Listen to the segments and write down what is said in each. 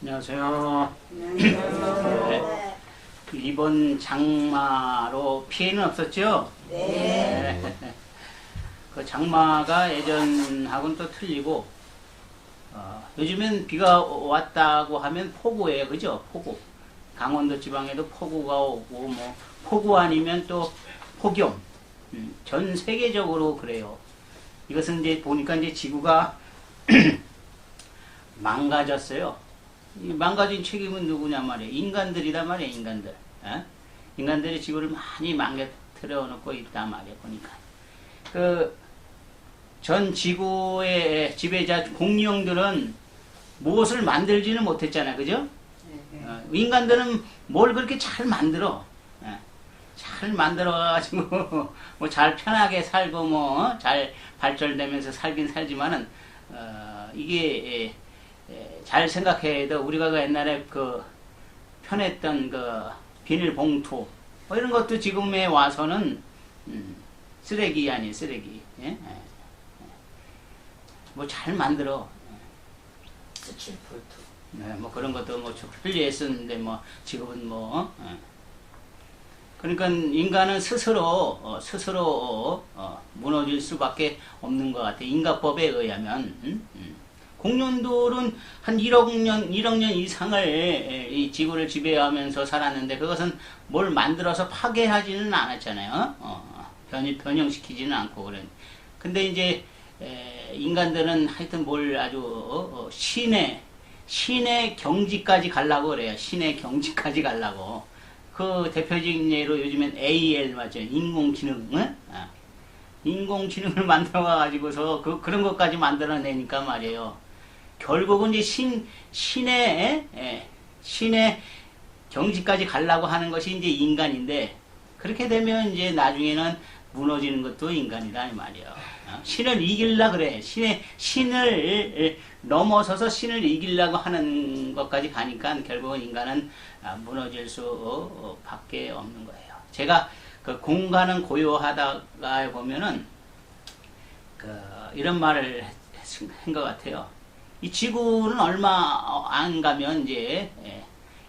안녕하세요. 안녕하세요. 네, 이번 장마로 피해는 없었죠? 네. 네. 그 장마가 예전하고는 또 틀리고, 요즘엔 비가 왔다고 하면 폭우예요. 그죠? 폭우. 강원도 지방에도 폭우가 오고, 뭐, 폭우 아니면 또 폭염. 전 세계적으로 그래요. 이것은 이제 보니까 이제 지구가 망가졌어요. 이 망가진 책임은 누구냐 말이에요. 인간들이다 말이에요. 인간들. 인간들이 지구를 많이 망가뜨려 놓고 있단 말이에요. 보니까 전 지구의 지배자 공룡들은 무엇을 만들지는 못했잖아요. 그죠? 인간들은 뭘 그렇게 잘 만들어. 잘 만들어가지고 뭐 잘 편하게 살고 뭐 잘 발전되면서 살긴 살지만은 이게 잘 생각해도 우리가 그 옛날에 그 편했던 그 비닐봉투 뭐 이런 것도 지금에 와서는 쓰레기 아니에요. 쓰레기. 뭐 잘 만들어. 스칠폴트. 뭐 그런 것도 뭐 편리했었는데 뭐 지금은 뭐 그러니까 인간은 스스로 무너질 수밖에 없는 것 같아. 인과법에 의하면. 공룡들은 한 1억 년 이상을 이 지구를 지배하면서 살았는데 그것은 뭘 만들어서 파괴하지는 않았잖아요. 변형시키지는 않고 그런. 근데 이제 인간들은 하여튼 뭘 아주 신의 경지까지 가려고 그래요. 신의 경지까지 가려고. 그 대표적인 예로 요즘엔 AL 맞죠? 인공지능. 인공지능을 만들어가지고서 그런 것까지 만들어내니까 말이에요. 결국은 이제 신의 경지까지 가려고 하는 것이 이제 인간인데, 그렇게 되면 이제 나중에는 무너지는 것도 인간이다, 이 말이에요. 신을 이기려 그래. 신을 넘어서서 신을 이기려고 하는 것까지 가니까 결국은 인간은 무너질 수밖에 없는 거예요. 제가 그 공간은 고요하다가 보면은 이런 말을 한 것 같아요. 이 지구는 얼마 안 가면 이제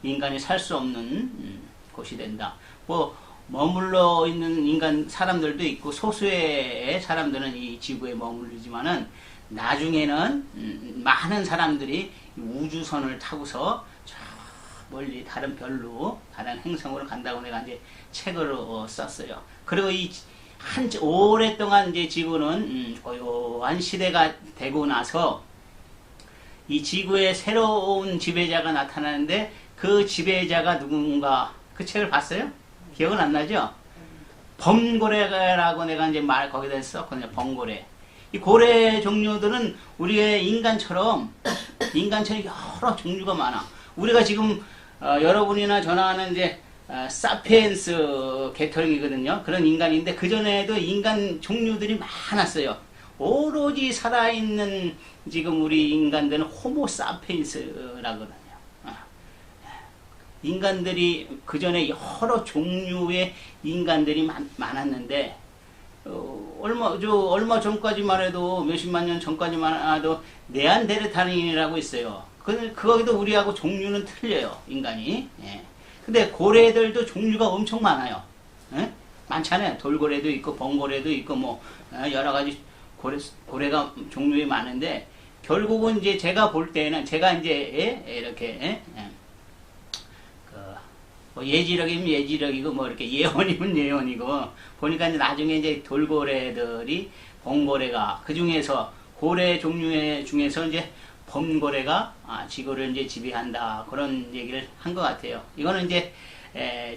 인간이 살 수 없는 곳이 된다. 뭐 머물러 있는 사람들도 있고 소수의 사람들은 이 지구에 머무르지만은 나중에는 많은 사람들이 우주선을 타고서 저 멀리 다른 별로 다른 행성으로 간다고 내가 이제 책으로 썼어요. 그리고 오랫동안 이제 지구는 고요한 시대가 되고 나서 이 지구에 새로운 지배자가 나타나는데 그 지배자가 누군가 그 책을 봤어요? 기억은 안 나죠? 범고래라고 내가 이제 거기다 썼거든요. 범고래. 이 고래 종류들은 우리의 인간처럼 여러 종류가 많아. 우리가 지금 여러분이나 저나 이제 사피엔스 계통이거든요. 그런 인간인데 그 전에도 인간 종류들이 많았어요. 오로지 살아있는 지금 우리 인간들은 호모 사피엔스라거든요. 인간들이 그 전에 여러 종류의 인간들이 많았는데 얼마 전까지만 해도 몇십만 년 전까지만 해도 네안데르탈인이라고 있어요. 거기도 우리하고 종류는 틀려요. 인간이. 근데 고래들도 종류가 엄청 많아요. 많잖아요. 돌고래도 있고 범고래도 있고 뭐 여러 가지 고래가 종류가 많은데 결국은 이제 제가 볼 때는 제가 이제 이렇게 뭐 예지력이면 예지력이고 뭐 이렇게 예언이면 예언이고 보니까 이제 나중에 이제 돌고래들이 범고래가 그 중에서 고래 종류 중에서 이제 범고래가 지구를 이제 지배한다 그런 얘기를 한 것 같아요. 이거는 이제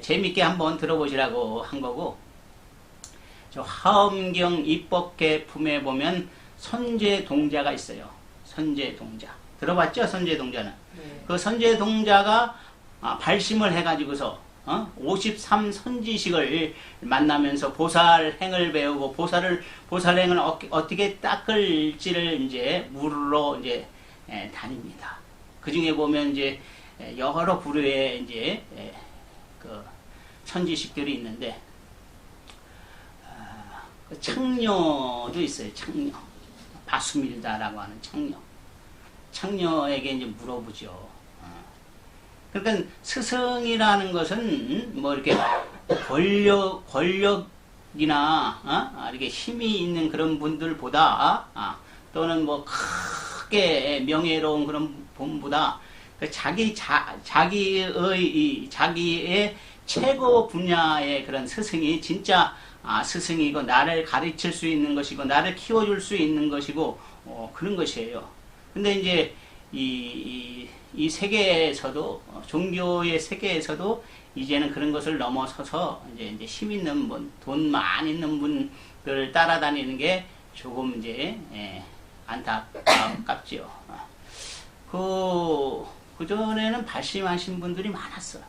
재밌게 한번 들어보시라고 한 거고. 저 하엄경 입법계 품에 보면 선제동자가 있어요. 선제동자 들어봤죠? 선제동자는. 네. 그 선제동자가 발심을 해가지고서 53선지식을 만나면서 보살행을 배우고 보살행을 어떻게 닦을지를 이제 물으러 이제 다닙니다. 그 중에 보면 이제 여러 부류의 이제 그 선지식들이 있는데 창녀도 있어요. 창녀, 바수밀다라고 하는 창녀. 창녀에게 이제 물어보죠. 그러니까 스승이라는 것은 뭐 이렇게 권력이나 이렇게 힘이 있는 그런 분들보다 또는 뭐 크게 명예로운 그런 분보다 자기의 최고 분야의 그런 스승이 진짜 스승이고 나를 가르칠 수 있는 것이고 나를 키워줄 수 있는 것이고 그런 것이에요. 근데 이제 이 세계에서도 종교의 세계에서도 이제는 그런 것을 넘어서서 이제 힘 있는 분, 돈 많이 있는 분들 따라다니는 게 조금 이제 안타깝지요. 그 전에는 발심하신 분들이 많았어요.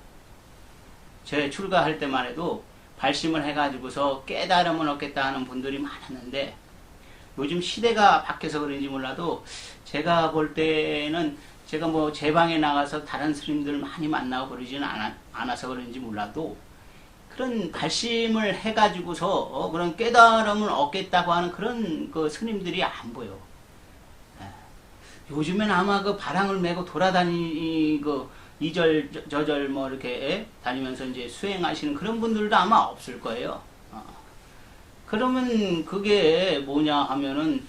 제 출가할 때만 해도 발심을 해가지고서 깨달음을 얻겠다 하는 분들이 많았는데 요즘 시대가 바뀌어서 그런지 몰라도 제가 볼 때는 제가 뭐 제 방에 나가서 다른 스님들 많이 만나고 그러지는 않아서 그런지 몰라도 그런 발심을 해가지고서 그런 깨달음을 얻겠다고 하는 그런 그 스님들이 안 보여. 요즘엔 아마 그 바랑을 메고 돌아다니고 이절 저절 뭐 이렇게 다니면서 이제 수행하시는 그런 분들도 아마 없을 거예요. 그러면 그게 뭐냐 하면은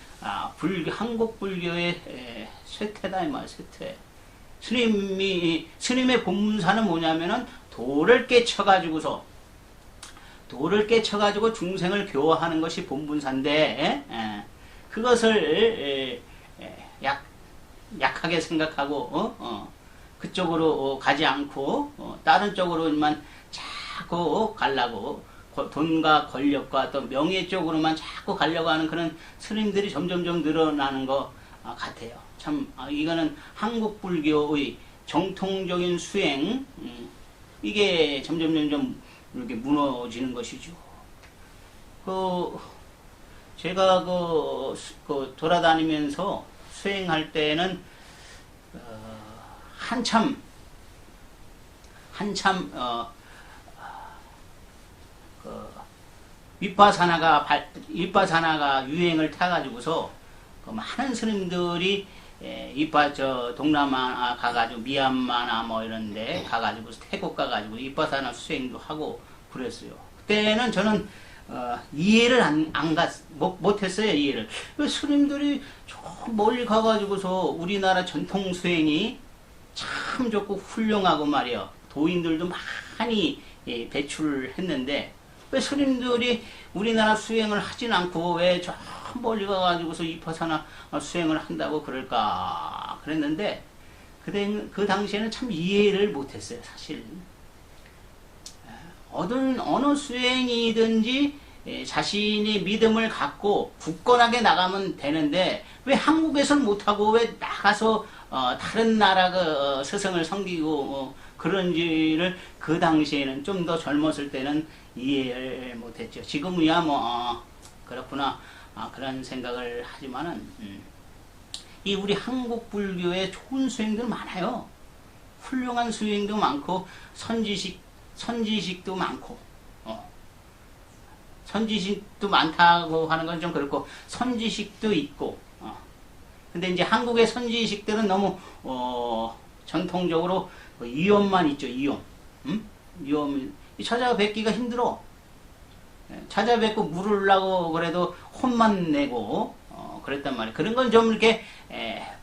한국 불교의 쇠퇴다 이 말, 쇠퇴. 스님의 본문사는 뭐냐면은 돌을 깨쳐가지고 중생을 교화하는 것이 본분사인데 그것을 약하게 생각하고 그쪽으로 가지 않고 다른 쪽으로만 자꾸 가려고 돈과 권력과 또 명예 쪽으로만 자꾸 가려고 하는 그런 스님들이 점점점 늘어나는 것 같아요. 참 이거는 한국 불교의 정통적인 수행 이게 점점 이렇게 무너지는 것이죠. 제가 돌아다니면서 수행할 때는 한참 윗바사나가 유행을 타가지고서 많은 스님들이 동남아 가가지고 미얀마나 뭐 이런데 가가지고 태국 가가지고 윗바사나 수행도 하고 그랬어요. 그때는 저는 이해를 못했어요. 이해를. 스님들이 저 멀리 가가지고서 우리나라 전통 수행이 참 좋고 훌륭하고 말이요. 도인들도 많이 배출했는데 왜 스님들이 우리나라 수행을 하진 않고 왜 저 멀리 가가지고서 이파사나 수행을 한다고 그럴까 그랬는데 그 당시에는 참 이해를 못했어요. 사실 어느 수행이든지 자신이 믿음을 갖고 굳건하게 나가면 되는데 왜 한국에서는 못하고 왜 나가서 다른 나라 스승을 섬기고 그런지를 그 당시에는 좀 더 젊었을 때는 이해를 못했죠. 지금이야 그렇구나 그런 생각을 하지만은 이 우리 한국 불교에 좋은 수행들 많아요. 훌륭한 수행도 많고 선지식도 많고 선지식도 많다고 하는 건 좀 그렇고 선지식도 있고 근데 이제 한국의 선지식들은 너무 전통적으로 이용만 있죠. 이용 찾아뵙기가 힘들어. 찾아뵙고 물으려고 그래도 혼만 내고 그랬단 말이에요. 그런 건 좀 이렇게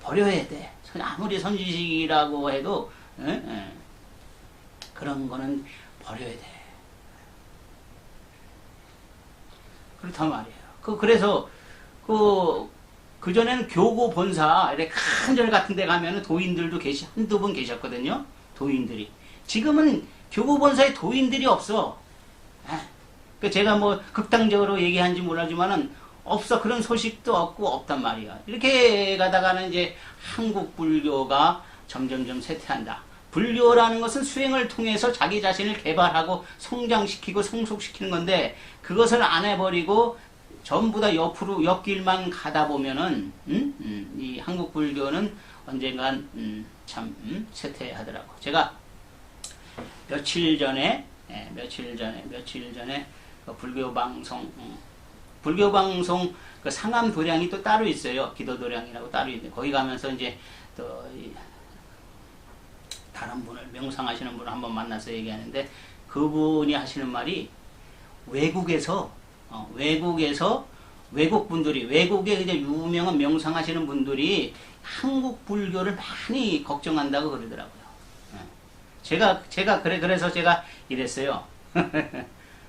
버려야 돼. 아무리 선지식이라고 해도 그런 거는 버려야 돼. 그렇단 말이에요. 그래서 그전에는 교구 본사 이렇게 큰 절 같은 데 가면은 도인들도 한두 분 계셨거든요. 도인들이. 지금은 교구 본사에 도인들이 없어. 제가 뭐 극단적으로 얘기한지 모르지만은 없어. 그런 소식도 없고 없단 말이야. 이렇게 가다가는 이제 한국 불교가 점점점 쇠퇴한다. 불교라는 것은 수행을 통해서 자기 자신을 개발하고 성장시키고 성숙시키는 건데 그것을 안 해버리고 전부 다 옆길만 가다 보면은 이 한국 불교는 언젠간 참 쇠퇴하더라고. 제가 며칠 전에 불교 방송 그 상암 도량이 또 따로 있어요. 기도 도량이라고 따로 있는데 거기 가면서 이제 또 다른 분을 명상하시는 분을 한번 만나서 얘기하는데 그분이 하시는 말이 외국에서 외국 분들이 외국에 이제 유명한 명상하시는 분들이 한국 불교를 많이 걱정한다고 그러더라고요. 그래서 제가 이랬어요.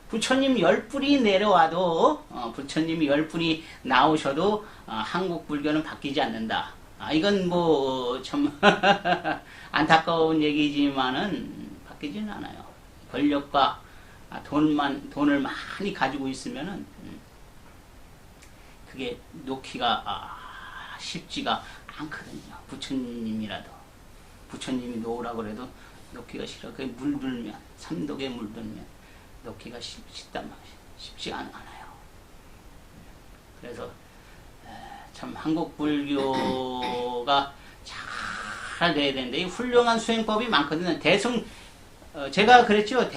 부처님 10분이 내려와도 부처님이 10분이 나오셔도 한국 불교는 바뀌지 않는다. 이건 뭐 참 안타까운 얘기지만은 바뀌지는 않아요. 권력과 돈을 많이 가지고 있으면은 그게 놓기가 쉽지가 않거든요. 부처님이 놓으라고 그래도 놓기가 싫어. 그게 물들면 삼독에 물들면 놓기가 쉽단 말이에요. 쉽지가 않아요. 그래서 참 한국 불교가 잘 돼야 되는데 이 훌륭한 수행법이 많거든요. 제가 그랬죠.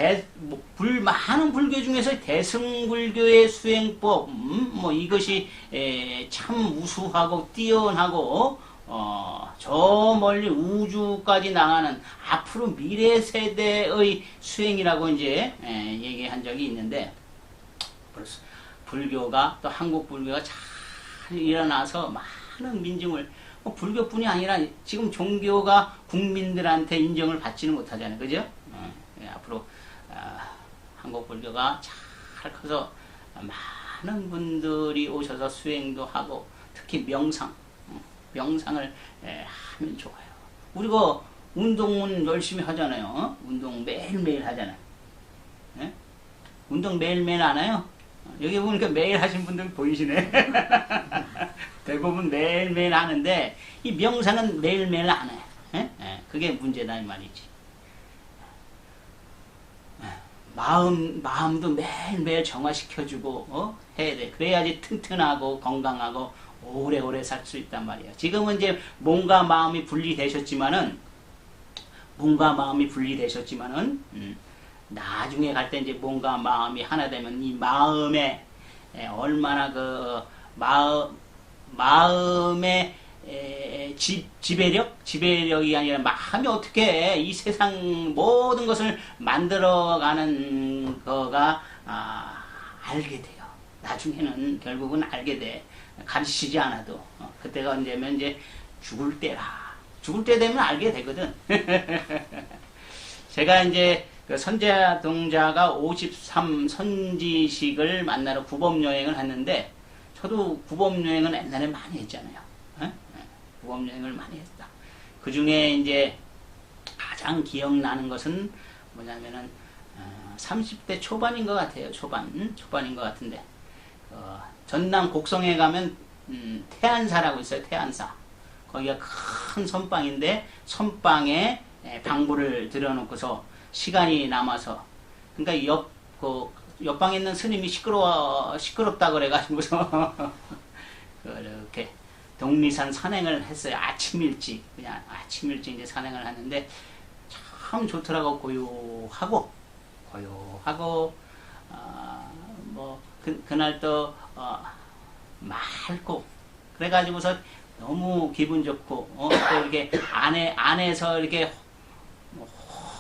많은 불교 중에서 대승불교의 수행법, 뭐 이것이 참 우수하고 뛰어나고 저 멀리 우주까지 나가는 앞으로 미래 세대의 수행이라고 이제 얘기한 적이 있는데 벌써 불교가 또 한국 불교가 잘 일어나서 많은 민중을 불교뿐이 아니라 지금 종교가 국민들한테 인정을 받지는 못하잖아요. 그죠? 앞으로 한국 불교가 잘 커서 많은 분들이 오셔서 수행도 하고 특히 명상을 하면 좋아요. 우리가 운동은 열심히 하잖아요. 운동 매일매일 하잖아요. 운동 매일매일 안 해요? 여기 보니까 매일 하신 분들 보이시네. 대부분 매일매일 하는데 이 명상은 매일매일 안 해. 그게 문제다 이 말이지. 마음도 매일매일 정화시켜주고 해야 돼. 그래야지 튼튼하고 건강하고 오래오래 살 수 있단 말이에요. 지금은 이제 몸과 마음이 분리되셨지만은 나중에 갈 때 이제 몸과 마음이 하나 되면 이 마음에 얼마나 그 마음의 지배력이 아니라 마음이 어떻게 이 세상 모든 것을 만들어가는 거가 알게 돼요. 나중에는 결국은 알게 돼. 가르치지 않아도 그때가 언제면 이제 죽을 때라. 죽을 때 되면 알게 되거든. 제가 이제 그 선자동자가 53 선지식을 만나러 구법여행을 했는데 저도 구법여행은 옛날에 많이 했잖아요. 구법여행을 많이 했다. 그 중에 이제 가장 기억나는 것은 뭐냐면은 30대 초반인 것 같아요. 초반인 것 같은데 전남 곡성에 가면 태안사라고 있어요. 태안사. 거기가 큰 선방인데 선방에 방부를 들여놓고서 시간이 남아서 그러니까 옆방에 있는 스님이 시끄럽다 그래가지고서 그렇게 독리산 산행을 했어요. 아침 일찍 이제 산행을 하는데 참 좋더라고. 고요하고 그날 또 맑고 그래가지고서 너무 기분 좋고 또 이렇게 안에서 이렇게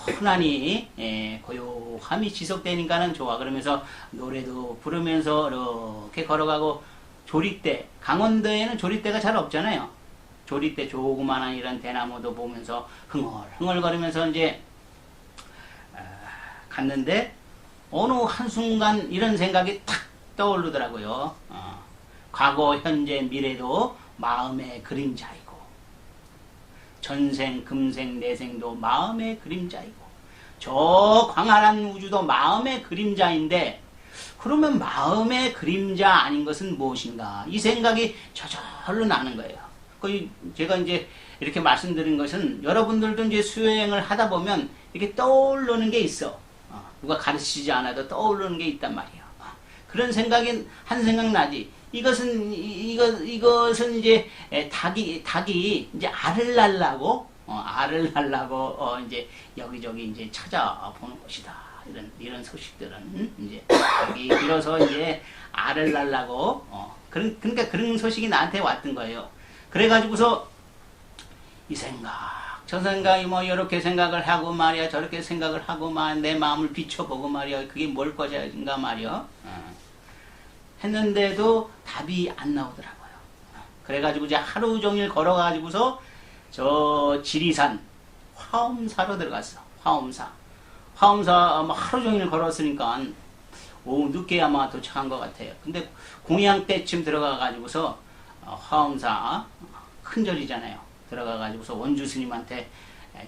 흔하니 고요함이 지속되니까는 좋아. 그러면서 노래도 부르면서 이렇게 걸어가고 조리대, 강원도에는 조리대가 잘 없잖아요. 조리대 조그마한 이런 대나무도 보면서 흥얼흥얼거리면서 이제 갔는데 어느 한순간 이런 생각이 탁 떠오르더라고요. 과거, 현재, 미래도 마음의 그림자이고 전생, 금생, 내생도 마음의 그림자이고 저 광활한 우주도 마음의 그림자인데 그러면 마음의 그림자 아닌 것은 무엇인가? 이 생각이 저절로 나는 거예요. 제가 이제 이렇게 말씀드린 것은 여러분들도 이제 수행을 하다 보면 이렇게 떠오르는 게 있어. 누가 가르치지 않아도 떠오르는 게 있단 말이에요. 그런 생각이 한 생각 나지. 이것은 이제 닭이 이제 알을 날라고 이제 여기저기 이제 찾아보는 것이다. 이런 소식들은 이제 여기 들어서 이제 알을 날라고 그러니까 그런 소식이 나한테 왔던 거예요. 그래가지고서 이 생각 저 생각이 뭐 이렇게 생각을 하고 말이야 저렇게 생각을 하고 내 마음을 비춰보고 말이야 그게 뭘 것인가 말이야 했는데도 답이 안 나오더라고요. 그래가지고 이제 하루 종일 걸어가지고서 저 지리산 화엄사로 들어갔어. 화엄사 아마 하루 종일 걸었으니까 오후 늦게 아마 도착한 것 같아요. 근데 공양 때쯤 들어가가지고서 화엄사 큰 절이잖아요. 들어가가지고서 원주 스님한테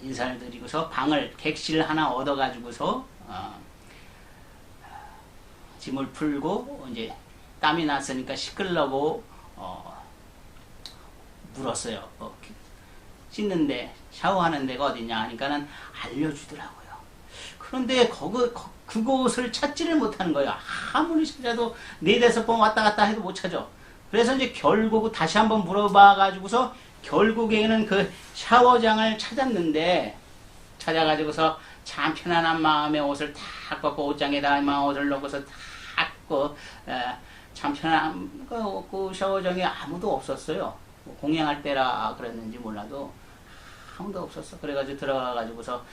인사를 드리고서 방을 객실 하나 얻어가지고서 짐을 풀고 이제 땀이 났으니까 씻으려고 물었어요. 씻는데 샤워하는 데가 어디냐 하니까는 알려주더라고요. 그런데 그곳을 찾지를 못하는 거예요. 아무리 찾아도 4-5번 왔다 갔다 해도 못 찾아. 그래서 이제 결국 다시 한번 물어봐 가지고서 결국에는 그 샤워장을 찾았는데 찾아가지고서 참 편안한 마음에 옷을 탁 벗고 옷장에다 옷을 넣고서 탁 벗고 참 편안한 그 샤워장에 아무도 없었어요. 공양할 때라 그랬는지 몰라도 아무도 없었어. 그래가지고 들어가가지고서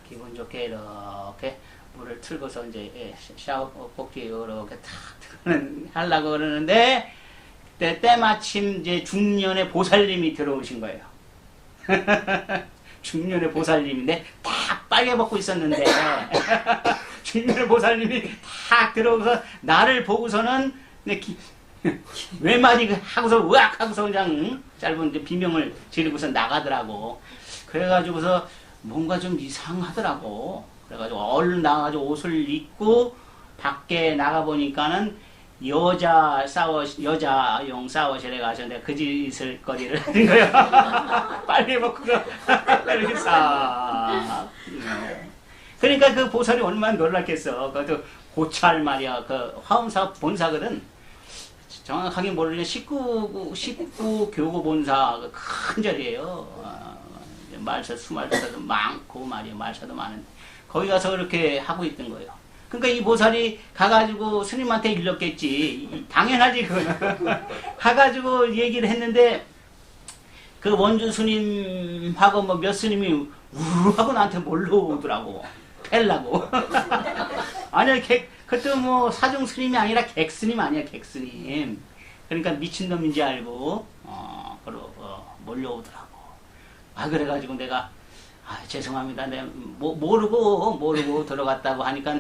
기분 좋게 이렇게 물을 틀고서 이제 샤워 복귀 이렇게 탁 하려고 그러는데 그때 때마침 이제 중년의 보살님이 들어오신 거예요. 중년의 보살님인데 딱 빨개 벗고 있었는데 중년의 보살님이 딱 들어오서 나를 보고서는 외마디 하고서 으악 하고서 그냥 짧은 비명을 지르고서 나가더라고. 그래가지고서 뭔가 좀 이상하더라고. 그래가지고 얼른 나가가지고 옷을 입고 밖에 나가보니까는 여자용 샤워실에 가서 내가 그 짓을 거리를 하는 거야. 빨리 먹고 이렇게 싹. 그러니까 그 보살이 얼마나 놀랐겠어. 그것도 고찰 말이야. 그 화엄사 본사거든. 정확하게 모르겠는데 19 교구 본사 큰 절이에요. 수말사도 많고 말이야. 말사도 많은데 거기 가서 그렇게 하고 있던 거예요. 그러니까 이 보살이 가가지고 스님한테 일렀겠지. 당연하지 그거는. 가가지고 얘기를 했는데 그 원주 스님하고 뭐 몇 스님이 우르하고 나한테 몰려오더라고. 팰라고. 아니 그때 뭐 사중 스님이 아니라 객스님 아니야 객스님. 그러니까 미친놈인지 알고 몰려오더라고. 그래가지고 내가 죄송합니다. 내가 모르고 들어갔다고 하니까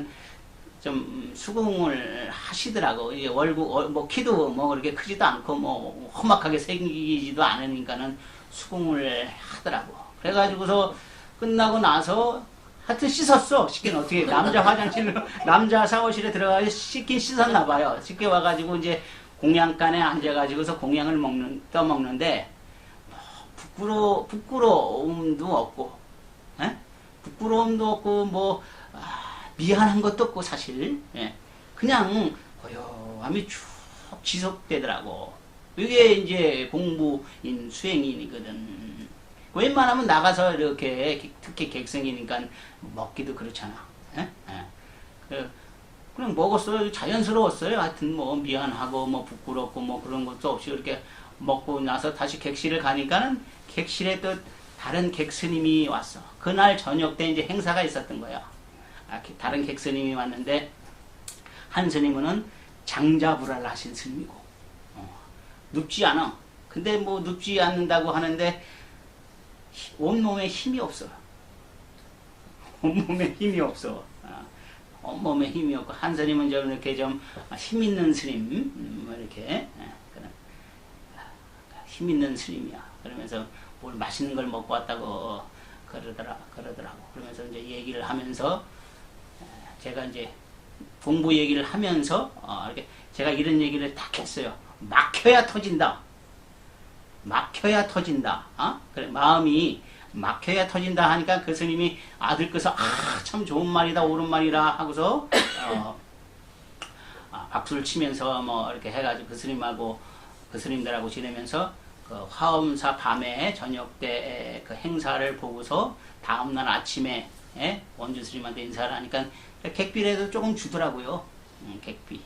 좀 수긍을 하시더라고. 이게 뭐 키도 뭐 그렇게 크지도 않고 뭐 험악하게 생기지도 않으니까는 수긍을 하더라고. 그래가지고서 끝나고 나서 하여튼 씻었어. 씻긴 어떻게 남자 화장실로 남자 샤워실에 들어가서 씻긴 씻었나 봐요. 씻게 와가지고 이제 공양간에 앉아가지고서 공양을 떠먹는데 부끄러움도 없고, 부끄러움도 없고 뭐 미안한 것도 없고 사실 그냥 고요함이 쭉 지속되더라고. 이게 이제 공부인 수행인이거든. 웬만하면 나가서 이렇게 특히 객성이니까 먹기도 그렇잖아. 그냥 먹었어요. 자연스러웠어요. 하여튼 뭐 미안하고 뭐 부끄럽고 뭐 그런 것도 없이 이렇게 먹고 나서 다시 객실을 가니까는 객실에 또 다른 객스님이 왔어. 그날 저녁 때 이제 행사가 있었던 거야. 다른 객스님이 왔는데 한 스님은 장자불화를 하신 스님이고 눕지 않아. 근데 뭐 눕지 않는다고 하는데 온몸에 힘이 없어. 온몸에 힘이 없어. 온몸에 힘이 없고 한 스님은 좀 이렇게 좀 힘 있는 스님 이렇게 그런 힘 있는 스님이야. 그러면서 뭘 맛있는 걸 먹고 왔다고 그러더라고. 그러면서 이제 얘기를 하면서 제가 이제 공부 얘기를 하면서 이렇게 제가 이런 얘기를 딱 했어요. 막혀야 터진다. 막혀야 터진다. 그래 마음이 막혀야 터진다 하니까 그 스님이 아들께서 참 좋은 말이다 옳은 말이라 하고서 박수를 치면서 뭐 이렇게 해가지고 그 스님하고 그 스님들하고 지내면서 그 화엄사 밤에 저녁 때 그 행사를 보고서 다음날 아침에 원주 스님한테 인사를 하니까 객비라도 조금 주더라고요. 객비.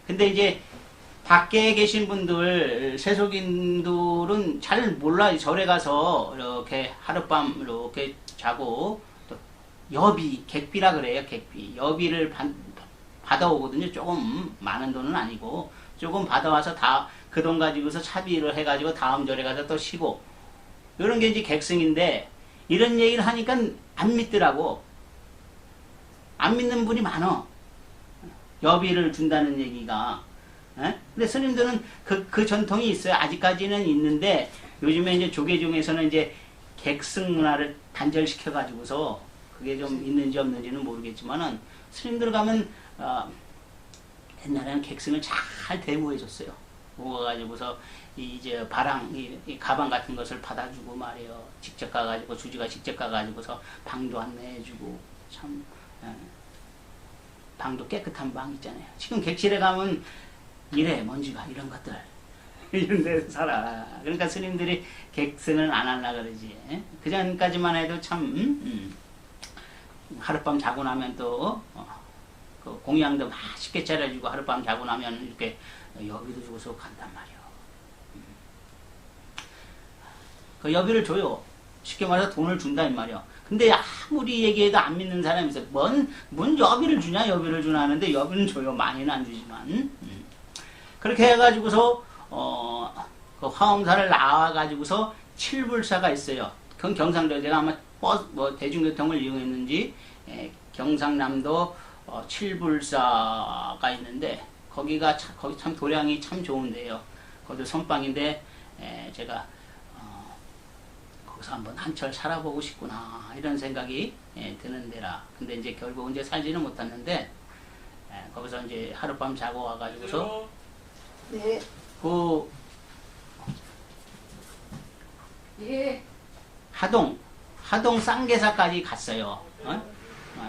근데 이제 밖에 계신 분들, 세속인들은 잘 몰라요. 절에 가서 이렇게 하룻밤 이렇게 자고, 또 여비, 객비라 그래요, 객비. 여비를 받아오거든요. 조금 많은 돈은 아니고, 조금 받아와서 그 돈 가지고서 차비를 해가지고 다음 절에 가서 또 쉬고, 이런 게 이제 객승인데, 이런 얘기를 하니까 안 믿더라고. 안 믿는 분이 많어. 여비를 준다는 얘기가. 에? 근데 스님들은 그 전통이 있어요. 아직까지는 있는데, 요즘에 이제 조계 중에서는 이제 객승 문화를 단절시켜가지고서, 그게 좀 있는지 없는지는 모르겠지만은, 스님들 가면, 옛날에는 객승을 잘 대우해줬어요. 모아가지고서, 이제 이 가방 같은 것을 받아주고 말이에요. 직접 가가지고, 주지가 직접 가가지고서 방도 안내해주고, 참, 방도 깨끗한 방 있잖아요. 지금 객실에 가면 이래, 먼지가, 이런 것들. 이런 데서 살아. 그러니까 스님들이 객승을 안 하려고 그러지. 그 전까지만 해도 참, 하룻밤 자고 나면 또, 그 공양도 맛있게 차려주고 하룻밤 자고 나면 이렇게 여비도 주고서 간단 말이에요. 그 여비를 줘요. 쉽게 말해서 돈을 준다 이 말이에요. 근데 아무리 얘기해도 안 믿는 사람이 있어요. 뭔 여비를 주냐, 여비를 주나 하는데 여비는 줘요. 많이는 안 주지만. 그렇게 해가지고서, 그 화엄사를 나와가지고서 칠불사가 있어요. 그건 경상도, 제가 아마 대중교통을 이용했는지, 경상남도 칠불사가 있는데, 거기 참 도량이 참 좋은데요. 거기도 선방인데, 제가, 거기서 한번 한철 살아보고 싶구나, 이런 생각이 드는 데라. 근데 이제 결국 이제 살지는 못했는데, 거기서 이제 하룻밤 자고 와가지고서, 네. 예. 하동 쌍계사까지 갔어요.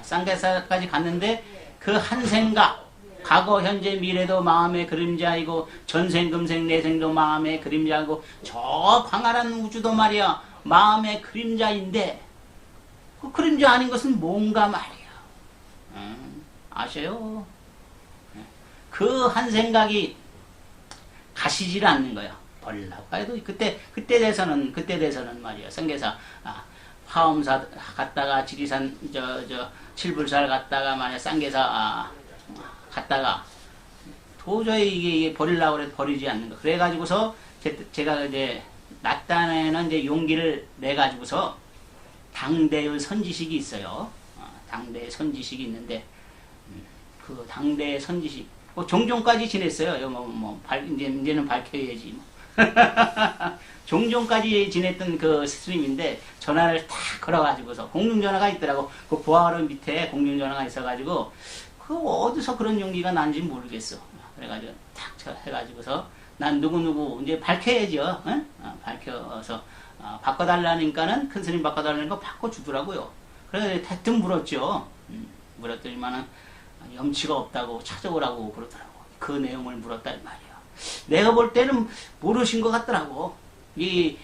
쌍계사까지 갔는데, 그 한 생각, 과거, 현재, 미래도 마음의 그림자이고, 전생, 금생, 내생도 마음의 그림자이고, 저 광활한 우주도 말이야, 마음의 그림자인데, 그 그림자 아닌 것은 뭔가 말이야. 아셔요? 그 한 생각이 가시질 않는 거예요. 버리려고 해도 그때 돼서는 말이에요. 성계사, 화엄사 갔다가 지리산, 칠불살 갔다가 만약 쌍계사, 갔다가 도저히 이게 버리려고 해도 버리지 않는 거. 그래가지고서 제가 이제 낮단에는 이제 용기를 내가지고서 당대의 선지식이 있어요. 당대의 선지식이 있는데, 그 당대의 선지식, 종종까지 지냈어요. 이제는 밝혀야지. 종종까지 지냈던 그 스님인데, 전화를 탁 걸어가지고서, 공중전화가 있더라고. 그 부하로 밑에 공중전화가 있어가지고, 그 어디서 그런 용기가 난지 모르겠어. 그래가지고 탁 해가지고서, 난 누구누구 이제 밝혀야죠. 밝혀서 바꿔달라니까는, 큰 스님 바꿔달라니까 바꿔주더라고요. 그래서 대뜸 물었죠. 물었더니만은 염치가 없다고 찾아오라고 그러더라고. 그 내용을 물었단 말이야. 내가 볼 때는 모르신 것 같더라고. 이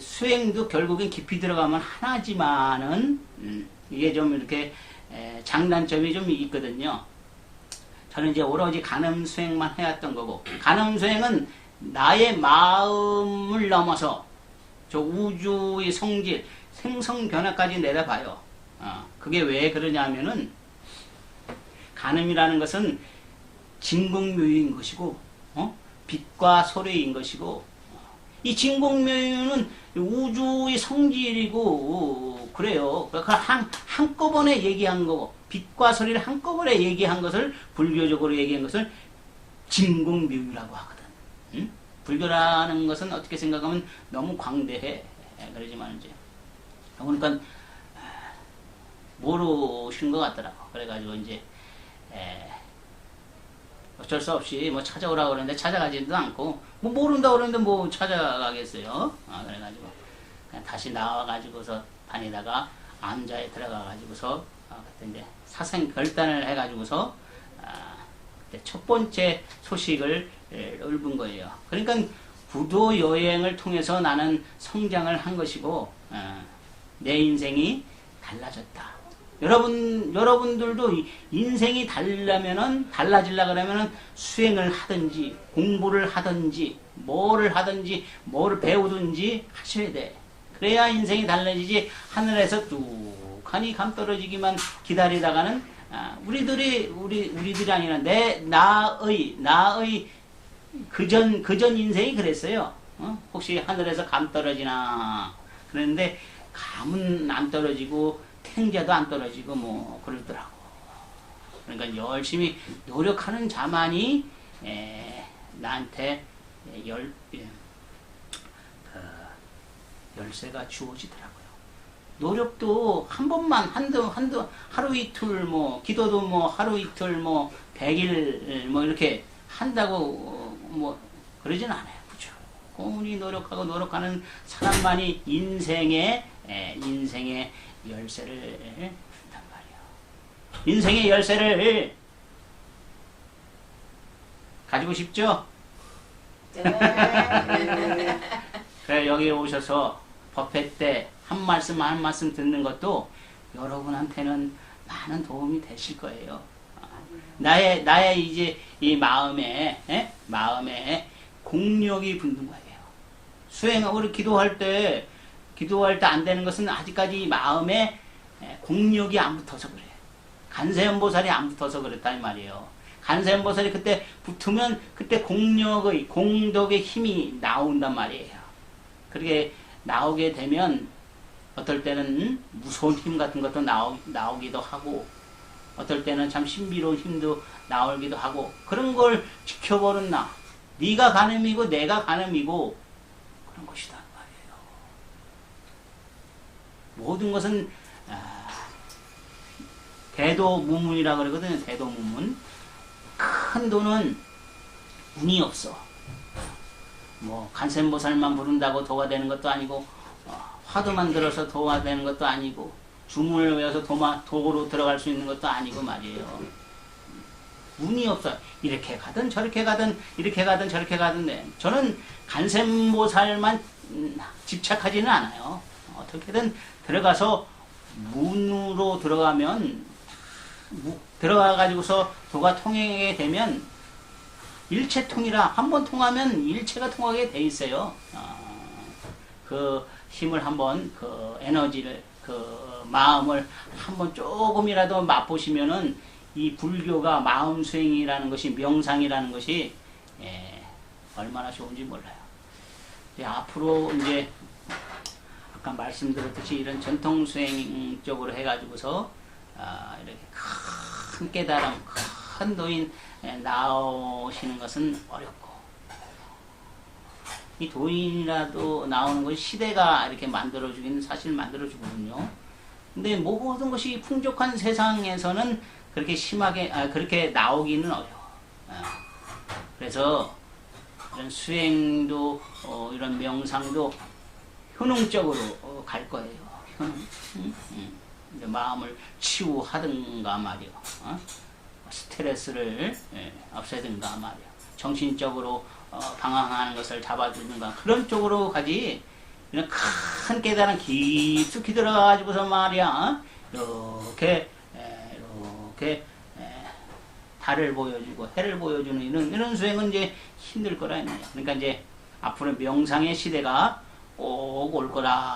수행도 결국엔 깊이 들어가면 하나지만은, 이게 좀 이렇게 장단점이 좀 있거든요. 저는 이제 오로지 간음 수행만 해왔던 거고, 간음 수행은 나의 마음을 넘어서 저 우주의 성질, 생성 변화까지 내려봐요. 그게 왜 그러냐면은, 간음이라는 것은 진공묘유인 것이고, 빛과 소리인 것이고, 이 진공묘유는 우주의 성질이고, 그래요. 한꺼번에 얘기한 거고, 빛과 소리를 한꺼번에 얘기한 것을, 불교적으로 얘기한 것을 진공묘유라고 하거든. 불교라는 것은 어떻게 생각하면 너무 광대해. 그러지만 이제, 그러니까, 모르신 것 같더라고. 그래가지고 이제, 어쩔 수 없이 찾아오라고 그러는데 찾아가지도 않고, 모른다고 그러는데 찾아가겠어요. 그래가지고 그냥 다시 나와가지고서 다니다가 암자에 들어가가지고서, 그때 이제 사생 결단을 해가지고서, 그때 첫 번째 소식을 읊은 거예요. 그러니까 부도 여행을 통해서 나는 성장을 한 것이고, 내 인생이 달라졌다. 여러분들도 인생이 달라지려 그러면은 수행을 하든지, 공부를 하든지, 뭐를 배우든지 하셔야 돼. 그래야 인생이 달라지지, 하늘에서 뚝하니 감 떨어지기만 기다리다가는, 우리들이 아니라 나의 그전 인생이 그랬어요. 혹시 하늘에서 감 떨어지나. 그랬는데, 감은 안 떨어지고, 탱자도 안 떨어지고, 뭐, 그러더라고. 그러니까 열심히 노력하는 자만이, 나한테 열쇠가 주어지더라고요. 노력도 한 번만, 하루 이틀, 뭐, 기도도 뭐, 하루 이틀, 뭐, 100일, 뭐, 이렇게 한다고, 뭐, 그러진 않아요. 그죠? 꾸준히 노력하는 사람만이 인생의 열쇠를 준단 말이에요. 인생의 열쇠를 가지고 싶죠? 네. 그래, 여기 오셔서 법회 때 한 말씀 듣는 것도 여러분한테는 많은 도움이 되실 거예요. 나의 이제 이 마음에 공력이 붙는 거예요. 우리 기도할 때 안 되는 것은 아직까지 마음에 공력이 안 붙어서 그래요. 간세음보살이 안 붙어서 그랬단 말이에요. 간세음보살이 그때 붙으면 그때 공덕의 힘이 나온단 말이에요. 그렇게 나오게 되면 어떨 때는 무서운 힘 같은 것도 나오기도 하고, 어떨 때는 참 신비로운 힘도 나오기도 하고, 그런 걸 지켜보는 네가 가늠이고 내가 가늠이고 그런 것이다 말이에요. 모든 것은 대도무문이라 그러거든요. 대도무문. 큰 돈은 운이 없어. 뭐 간센보살만 부른다고 도가 되는 것도 아니고, 화두만 들어서 도가 되는 것도 아니고, 주문을 외워서 도로 들어갈 수 있는 것도 아니고 말이에요. 운이 없어. 이렇게 가든 저렇게 가든 저렇게 가든. 저는 간센보살만 집착하지는 않아요. 어떻게든 들어가서 문으로 들어가가지고서 도가 통하게 되면 일체통이라, 한번 통하면 일체가 통하게 돼 있어요. 그 힘을 한번, 그 에너지를, 그 마음을 한번 조금이라도 맛보시면은 이 불교가 마음 수행이라는 것이, 명상이라는 것이 얼마나 좋은지 몰라요. 앞으로 이제 아까 말씀드렸듯이 이런 전통 수행 쪽으로 해가지고서 이렇게 큰 깨달음, 큰 도인 나오시는 것은 어렵고, 이 도인이라도 나오는 것이 시대가 이렇게 사실 만들어주거든요. 근데 모든 것이 풍족한 세상에서는 그렇게 그렇게 나오기는 어려워. 그래서 이런 수행도, 이런 명상도 효능적으로 갈 거예요. 이제 마음을 치유하든가 말이요. 스트레스를 없애든가 말이요. 정신적으로 방황하는 것을 잡아주든가, 그런 쪽으로 가지, 이런 큰 깨달음 깊숙이 들어가가지고서 말이야, 이렇게 달을 보여주고 해를 보여주는 이런 수행은 이제 힘들 거라 했네요. 그러니까 이제 앞으로 명상의 시대가 꼭 올 거라.